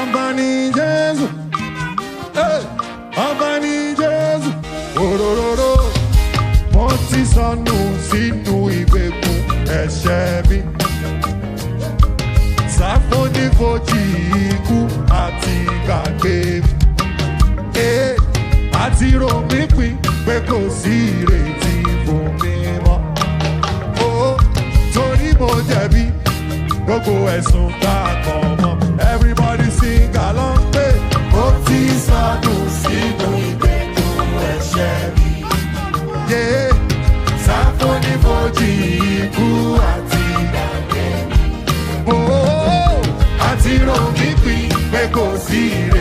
ọba ni Jésù, ọba ni Jésù, òróró. Mo ti sọnù sínú ìgbèkùn ẹ̀ṣẹ̀ mi. Sáfónífojì ikú àti gbàgbé mi. Àti rò mí pin pé kò sí ìrètí fún mi mọ́. Torí mo jẹ̀bi gbogbo ẹ̀sùn tá a kàn mọ́. Everybody sing along pé ó ti sọnù sínú ìgbèkùn ẹ̀ṣẹ̀ mi. Sáfónífojì ikú àti gbàgbé mi. Àti rò mí pin pé kò sí ìrètí.